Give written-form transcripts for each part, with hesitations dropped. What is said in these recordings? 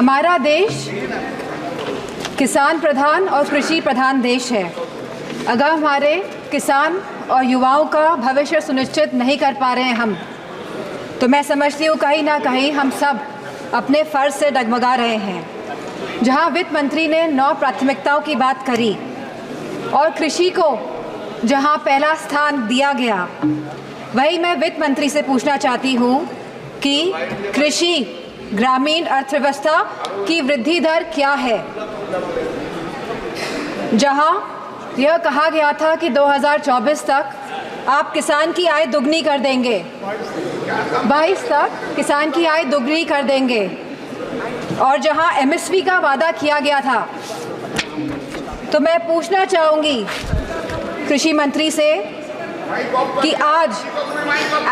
हमारा देश किसान प्रधान और कृषि प्रधान देश है। अगर हमारे किसान और युवाओं का भविष्य सुनिश्चित नहीं कर पा रहे हैं हम, तो मैं समझती हूँ कहीं ना कहीं हम सब अपने फ़र्ज से डगमगा रहे हैं। जहाँ वित्त मंत्री ने 9 प्राथमिकताओं की बात करी और कृषि को जहाँ पहला स्थान दिया गया, वही मैं वित्त मंत्री से पूछना चाहती हूँ कि कृषि ग्रामीण अर्थव्यवस्था की वृद्धि दर क्या है। जहां यह कहा गया था कि 2024 तक आप किसान की आय दुगनी कर देंगे, 22 तक किसान की आय दुगनी कर देंगे, और जहां एमएसपी का वादा किया गया था, तो मैं पूछना चाहूँगी कृषि मंत्री से कि आज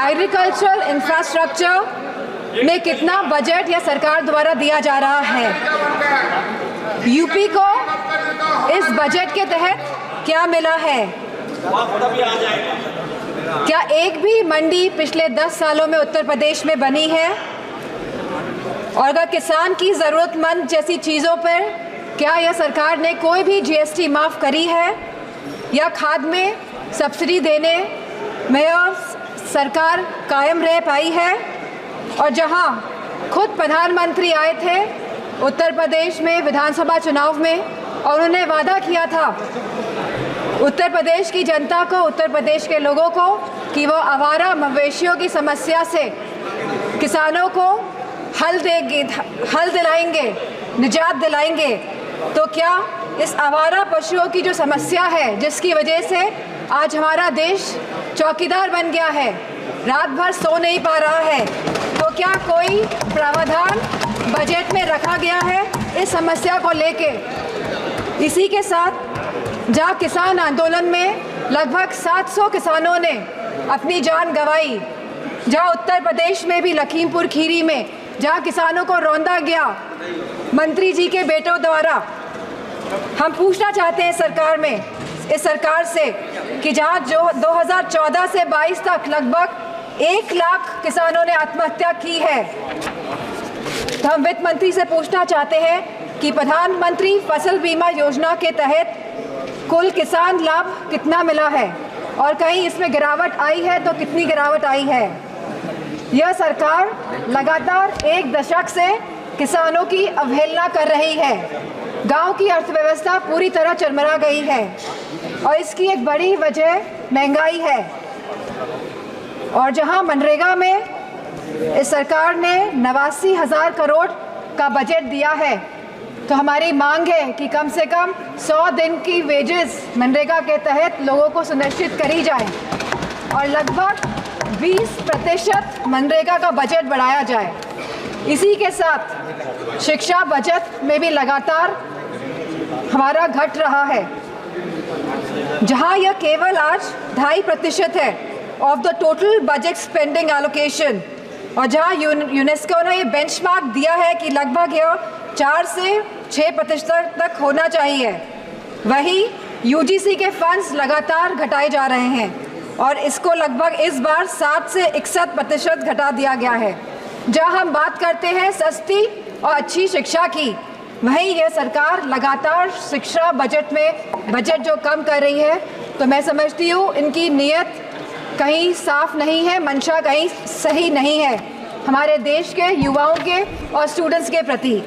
एग्रीकल्चरल इंफ्रास्ट्रक्चर में कितना बजट या सरकार द्वारा दिया जा रहा है। यूपी को इस बजट के तहत क्या मिला है? क्या एक भी मंडी पिछले 10 सालों में उत्तर प्रदेश में बनी है? और अगर किसान की ज़रूरतमंद जैसी चीज़ों पर क्या यह सरकार ने कोई भी जीएसटी माफ़ करी है, या खाद में सब्सिडी देने में यह सरकार कायम रह पाई है? और जहां खुद प्रधानमंत्री आए थे उत्तर प्रदेश में विधानसभा चुनाव में, और उन्होंने वादा किया था उत्तर प्रदेश की जनता को, उत्तर प्रदेश के लोगों को, कि वो आवारा मवेशियों की समस्या से किसानों को हल दिलाएंगे, निजात दिलाएंगे। तो क्या इस आवारा पशुओं की जो समस्या है, जिसकी वजह से आज हमारा देश चौकीदार बन गया है, रात भर सो नहीं पा रहा है, तो क्या कोई प्रावधान बजट में रखा गया है इस समस्या को लेके? इसी के साथ जहाँ किसान आंदोलन में लगभग 700 किसानों ने अपनी जान गंवाई, जहाँ उत्तर प्रदेश में भी लखीमपुर खीरी में जहाँ किसानों को रौंदा गया मंत्री जी के बेटों द्वारा, हम पूछना चाहते हैं इस सरकार से कि जहाँ जो 2014 से 22 तक लगभग 1 लाख किसानों ने आत्महत्या की है, तो हम वित्त मंत्री से पूछना चाहते हैं कि प्रधानमंत्री फसल बीमा योजना के तहत कुल किसान लाभ कितना मिला है, और कहीं इसमें गिरावट आई है तो कितनी गिरावट आई है। यह सरकार लगातार 1 दशक से किसानों की अवहेलना कर रही है। गांव की अर्थव्यवस्था पूरी तरह चरमरा गई है, और इसकी एक बड़ी वजह महंगाई है। और जहां मनरेगा में इस सरकार ने 89,000 करोड़ का बजट दिया है, तो हमारी मांग है कि कम से कम 100 दिन की वेजेस मनरेगा के तहत लोगों को सुनिश्चित करी जाए, और लगभग 20% मनरेगा का बजट बढ़ाया जाए। इसी के साथ शिक्षा बजट में भी लगातार हमारा घट रहा है, जहां यह केवल आज 2.5% है of the total budget spending allocation, और जहां यूनेस्को ने ये बेंचमार्क दिया है कि लगभग यह 4 से 6% तक होना चाहिए, वही यूजीसी के फंड्स लगातार घटाए जा रहे हैं, और इसको लगभग इस बार 7 से 61% घटा दिया गया है। जहां हम बात करते हैं सस्ती और अच्छी शिक्षा की, वहीं यह सरकार लगातार शिक्षा बजट जो कम कर रही है, तो मैं समझती हूँ इनकी नीयत कहीं साफ नहीं है, मंशा कहीं सही नहीं है हमारे देश के युवाओं के और स्टूडेंट्स के प्रति।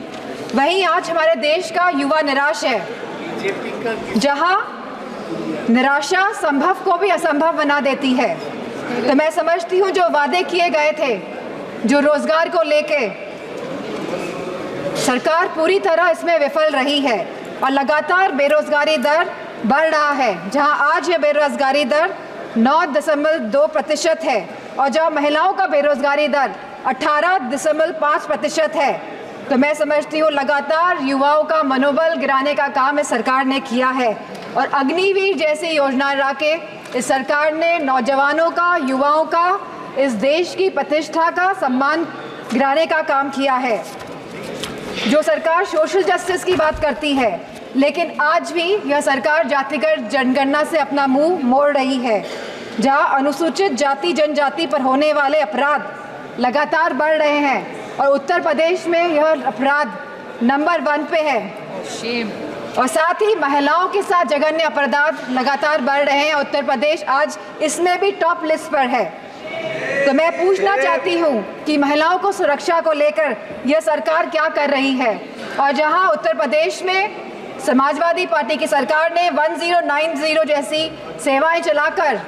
वहीं आज हमारे देश का युवा निराश है, जहां निराशा संभव को भी असंभव बना देती है। तो मैं समझती हूँ जो वादे किए गए थे, जो रोजगार को लेके, सरकार पूरी तरह इसमें विफल रही है, और लगातार बेरोजगारी दर बढ़ रहा है। जहां आज यह बेरोजगारी दर 9.2% है, और जहां महिलाओं का बेरोजगारी दर 18.5% है, तो मैं समझती हूँ लगातार युवाओं का मनोबल गिराने का काम इस सरकार ने किया है। और अग्निवीर जैसी योजना ला के इस सरकार ने नौजवानों का, युवाओं का, इस देश की प्रतिष्ठा का, सम्मान गिराने का काम किया है। जो सरकार सोशल जस्टिस की बात करती है, लेकिन आज भी यह सरकार जातिगत जनगणना से अपना मुंह मोड़ रही है, जहां अनुसूचित जाति जनजाति पर होने वाले अपराध लगातार बढ़ रहे हैं, और उत्तर प्रदेश में यह अपराध नंबर 1 पे है। और साथ ही महिलाओं के साथ जघन्य अपराध लगातार बढ़ रहे हैं। उत्तर प्रदेश आज इसमें भी टॉप लिस्ट पर है। तो मैं पूछना चाहती हूँ कि महिलाओं को सुरक्षा को लेकर यह सरकार क्या कर रही है। और जहाँ उत्तर प्रदेश में समाजवादी पार्टी की सरकार ने 1090 जैसी सेवाएं चलाकर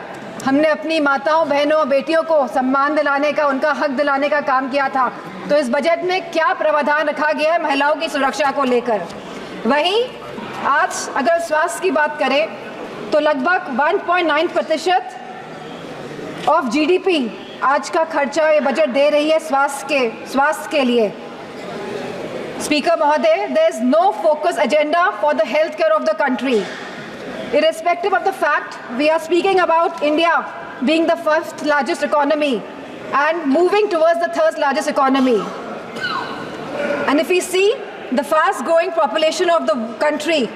हमने अपनी माताओं, बहनों, बेटियों को सम्मान दिलाने का, उनका हक दिलाने का काम किया था, तो इस बजट में क्या प्रावधान रखा गया है महिलाओं की सुरक्षा को लेकर। वहीं आज अगर स्वास्थ्य की बात करें तो लगभग 1.9% ऑफ GDP आज का खर्चा ये बजट दे रही है स्वास्थ्य के लिए। स्पीकर महोदय, there is no focus agenda for the healthcare of the country. Irrespective of the fact we are speaking about India being the 1st largest economy and moving towards the 3rd largest economy. And if we see the fast growing population of the country,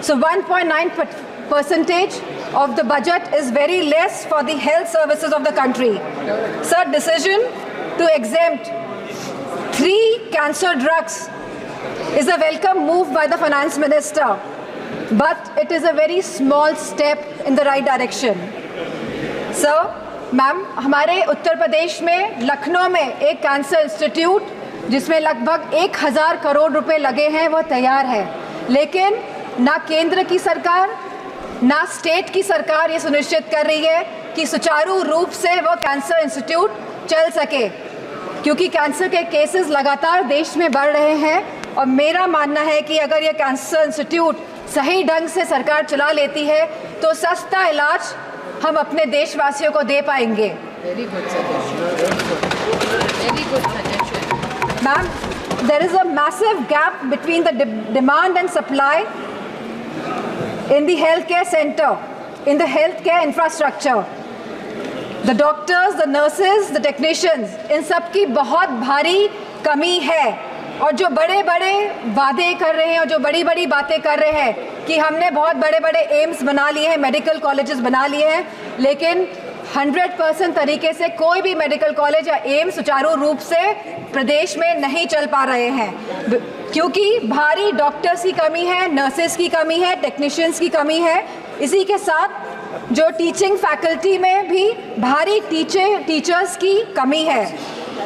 so 1.9% of the budget is very less for the health services of the country. Sir, decision to exempt 3 cancer drugs is a welcome move by the finance minister, but it is a very small step in the right direction. Sir, ma'am, हमारे उत्तर प्रदेश में लखनऊ में एक cancer institute जिसमें लगभग 1000 करोड़ रुपए लगे हैं वो तैयार है, लेकिन ना केंद्र की सरकार ना स्टेट की सरकार ये सुनिश्चित कर रही है कि सुचारू रूप से वो कैंसर इंस्टीट्यूट चल सके, क्योंकि कैंसर के केसेस लगातार देश में बढ़ रहे हैं। और मेरा मानना है कि अगर ये कैंसर इंस्टीट्यूट सही ढंग से सरकार चला लेती है तो सस्ता इलाज हम अपने देशवासियों को दे पाएंगे। Very good suggestion. Ma'am, there is a massive gap between the demand and supply in the healthcare center, in the healthcare infrastructure. The doctors, the nurses, the technicians, इन सब की बहुत भारी कमी है। और जो बड़े बड़े वादे कर रहे हैं और जो बड़ी बड़ी बातें कर रहे हैं कि हमने बहुत बड़े बड़े एम्स बना लिए हैं, मेडिकल कॉलेजेस बना लिए हैं, लेकिन 100% तरीके से कोई भी मेडिकल कॉलेज या एम्स सुचारू रूप से प्रदेश में नहीं चल पा रहे हैं, क्योंकि भारी डॉक्टर्स की कमी है, नर्सेस की कमी है, टेक्नीशियंस की कमी है। इसी के साथ जो टीचिंग फैकल्टी में भी भारी टीचर्स की कमी है।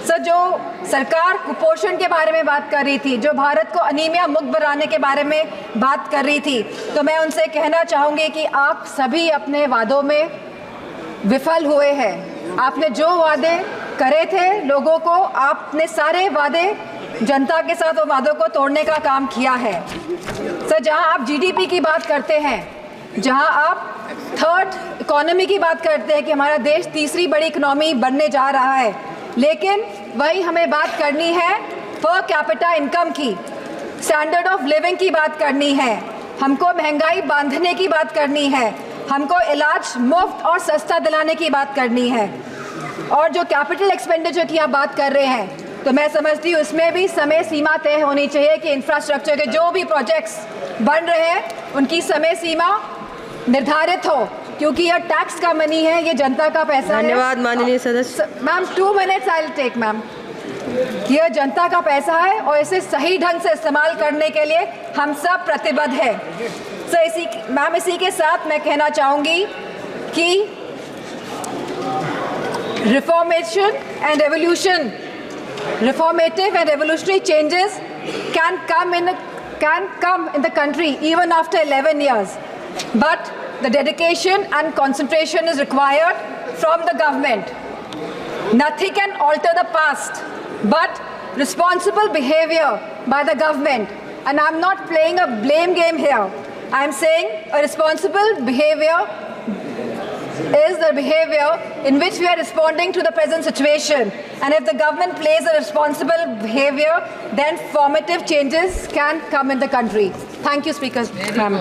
सर, जो सरकार कुपोषण के बारे में बात कर रही थी, जो भारत को अनीमिया मुक्त बनाने के बारे में बात कर रही थी, तो मैं उनसे कहना चाहूँगी कि आप सभी अपने वादों में विफल हुए हैं। आपने जो वादे करे थे लोगों को, आपने सारे वादे जनता के साथ वो वादों को तोड़ने का काम किया है। सर, जहाँ आप GDP की बात करते हैं, जहाँ आप 3rd इकोनॉमी की बात करते हैं कि हमारा देश तीसरी बड़ी इकोनॉमी बनने जा रहा है, लेकिन वही हमें बात करनी है पर कैपिटा इनकम की, स्टैंडर्ड ऑफ लिविंग की बात करनी है, हमको महंगाई बांधने की बात करनी है, हमको इलाज मुफ्त और सस्ता दिलाने की बात करनी है। और जो कैपिटल एक्सपेंडिचर की आप बात कर रहे हैं, तो मैं समझती हूँ इसमें भी समय सीमा तय होनी चाहिए कि इंफ्रास्ट्रक्चर के जो भी प्रोजेक्ट्स बन रहे हैं उनकी समय सीमा निर्धारित हो, क्योंकि यह टैक्स का मनी है, ये जनता का पैसा है। धन्यवाद माननीय सदस्य। Ma'am, 2 minutes I will take ma'am. यह जनता का पैसा है और इसे सही ढंग से इस्तेमाल करने के लिए हम सब प्रतिबद्ध हैं। सो इसी के साथ मैं कहना चाहूँगी कि reformative and revolutionary changes can come in the country even after 11 years, but the dedication and concentration is required from the government. Nothing can alter the past, but responsible behavior by the government. And I'm not playing a blame game here. I'm saying a responsible behavior is the behavior in which we are responding to the present situation. And if the government plays a responsible behavior, then formative changes can come in the country. Thank you, Speaker. Ma'am.